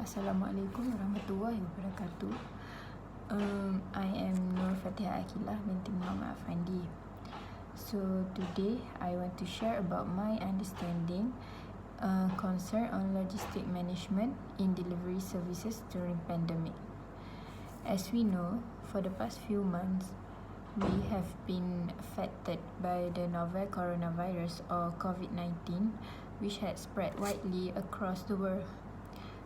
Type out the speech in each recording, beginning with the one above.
Assalamualaikum warahmatullahi wabarakatuh. I am Nur Fatihah Akilah binti Muhammad Afandi. So today I want to share about my understanding concern on logistic management in delivery services during pandemic. As we know, for the past few months, we have been affected by the novel coronavirus or COVID-19, which had spread widely across the world.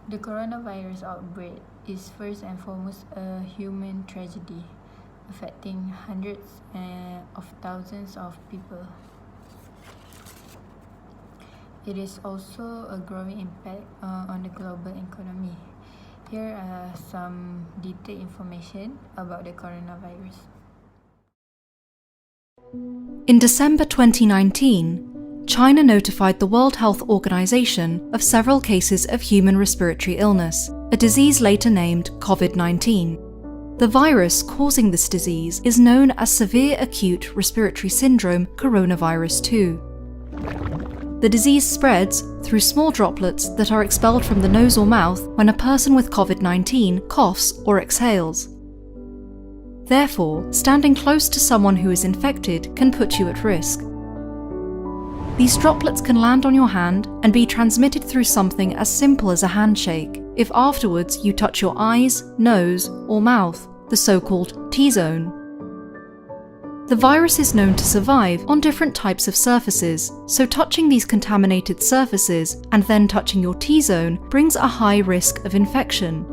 The coronavirus outbreak is first and foremost a human tragedy, affecting hundreds of thousands of people. It is also a growing impact on the global economy. Here are some detailed information about the coronavirus. In December 2019, China notified the World Health Organization of several cases of human respiratory illness, a disease later named COVID-19. The virus causing this disease is known as severe acute respiratory syndrome coronavirus 2. The disease spreads through small droplets that are expelled from the nose or mouth when a person with COVID-19 coughs or exhales. Therefore, standing close to someone who is infected can put you at risk. These droplets can land on your hand and be transmitted through something as simple as a handshake, if afterwards you touch your eyes, nose, or mouth, the so-called T-zone. The virus is known to survive on different types of surfaces, so touching these contaminated surfaces and then touching your T-zone brings a high risk of infection.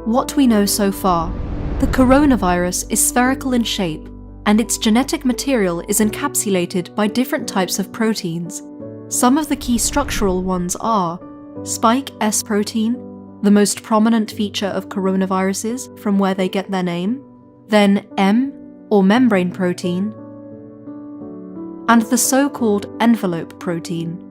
What we know so far: the coronavirus is spherical in shape, and its genetic material is encapsulated by different types of proteins. Some of the key structural ones are spike S protein, the most prominent feature of coronaviruses from where they get their name, then M, or membrane protein, and the so-called envelope protein.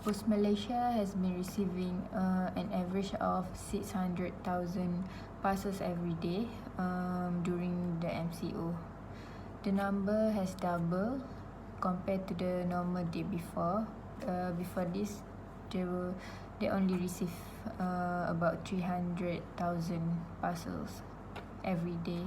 Post Malaysia has been receiving an average of 600,000 parcels every day during the MCO. The number has doubled compared to the normal day before. Before this, they only received about 300,000 parcels every day.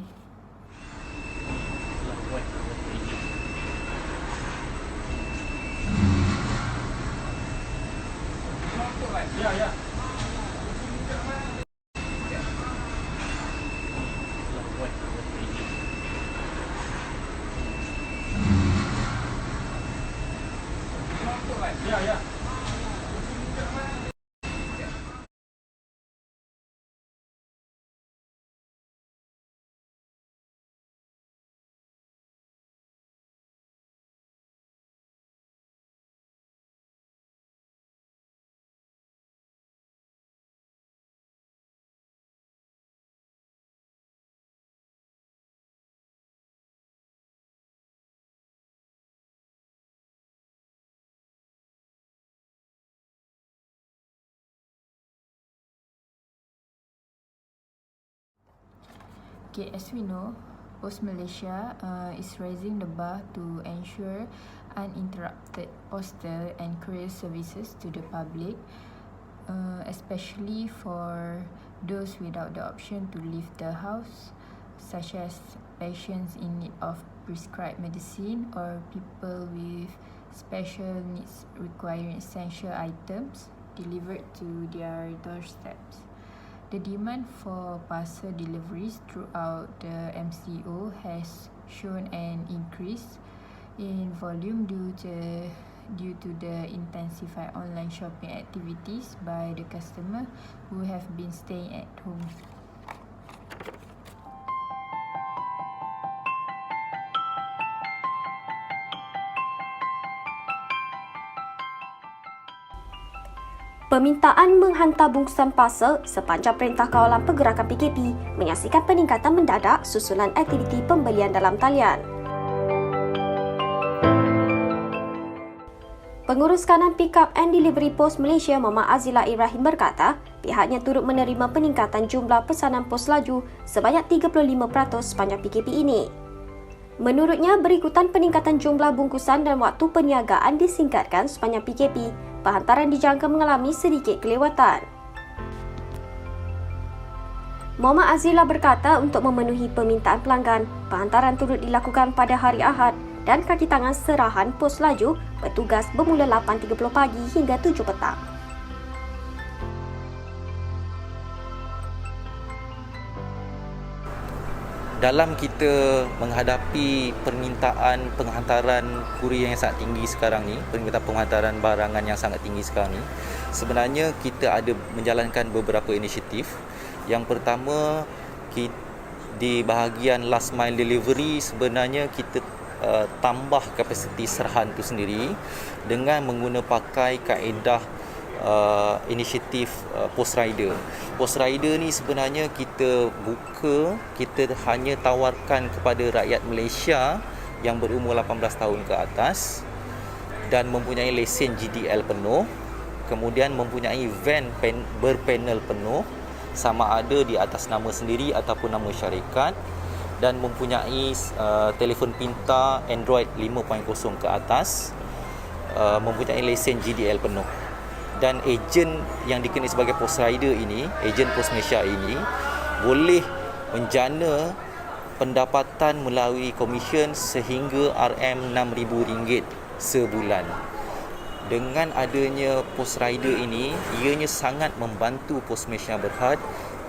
Yeah. Okay, as we know, Post Malaysia is raising the bar to ensure uninterrupted postal and courier services to the public, especially for those without the option to leave the house, such as patients in need of prescribed medicine or people with special needs requiring essential items delivered to their doorsteps. The demand for parcel deliveries throughout the MCO has shown an increase in volume due to the intensified online shopping activities by the customer who have been staying at home. Permintaan menghantar bungkusan parcel sepanjang Perintah Kawalan Pergerakan PKP menyaksikan peningkatan mendadak susulan aktiviti pembelian dalam talian. Pengurus kanan Pick Up and Delivery Post Malaysia Muhammad Azila Ibrahim berkata, pihaknya turut menerima peningkatan jumlah pesanan pos laju sebanyak 35% sepanjang PKP ini. Menurutnya, berikutan peningkatan jumlah bungkusan dan waktu perniagaan disingkatkan sepanjang PKP, penghantaran dijangka mengalami sedikit kelewatan. Muhammad Azillah berkata untuk memenuhi permintaan pelanggan, penghantaran turut dilakukan pada hari Ahad dan kaki tangan serahan pos laju bertugas bermula 8.30 pagi hingga 7 petang. Dalam kita menghadapi permintaan penghantaran kurier yang sangat tinggi sekarang ni, permintaan penghantaran barangan yang sangat tinggi sekarang ni, sebenarnya kita ada menjalankan beberapa inisiatif. Yang pertama, di bahagian last mile delivery sebenarnya kita tambah kapasiti serahan itu sendiri dengan pakai kaedah inisiatif Post Rider. Post Rider ni sebenarnya kita hanya tawarkan kepada rakyat Malaysia yang berumur 18 tahun ke atas dan mempunyai lesen GDL penuh, kemudian mempunyai van berpanel penuh sama ada di atas nama sendiri ataupun nama syarikat, dan mempunyai telefon pintar Android 5.0 ke atas, mempunyai lesen GDL penuh. Dan ejen yang dikenali sebagai Post Rider ini, ejen Pos Malaysia ini, boleh menjana pendapatan melalui komisen sehingga RM6,000 sebulan. Dengan adanya Post Rider ini, ianya sangat membantu Pos Malaysia Berhad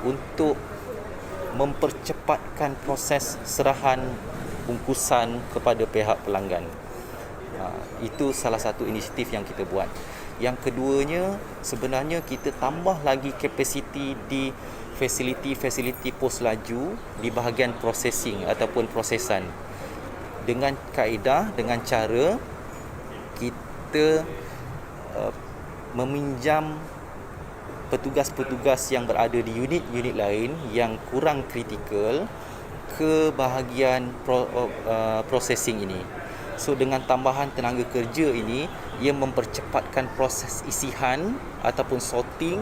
untuk mempercepatkan proses serahan bungkusan kepada pihak pelanggan. Itu salah satu inisiatif yang kita buat. Yang keduanya, sebenarnya kita tambah lagi kapasiti di fasiliti pos laju di bahagian processing ataupun prosesan. Dengan kaedah, dengan cara kita meminjam petugas-petugas yang berada di unit-unit lain yang kurang kritikal ke bahagian processing ini. So dengan tambahan tenaga kerja ini, ia mempercepatkan proses isihan ataupun sorting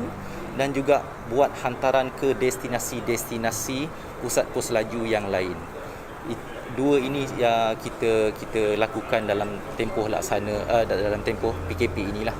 dan juga buat hantaran ke destinasi-destinasi pusat pos laju yang lain. Dua ini yang kita lakukan dalam tempoh PKP inilah.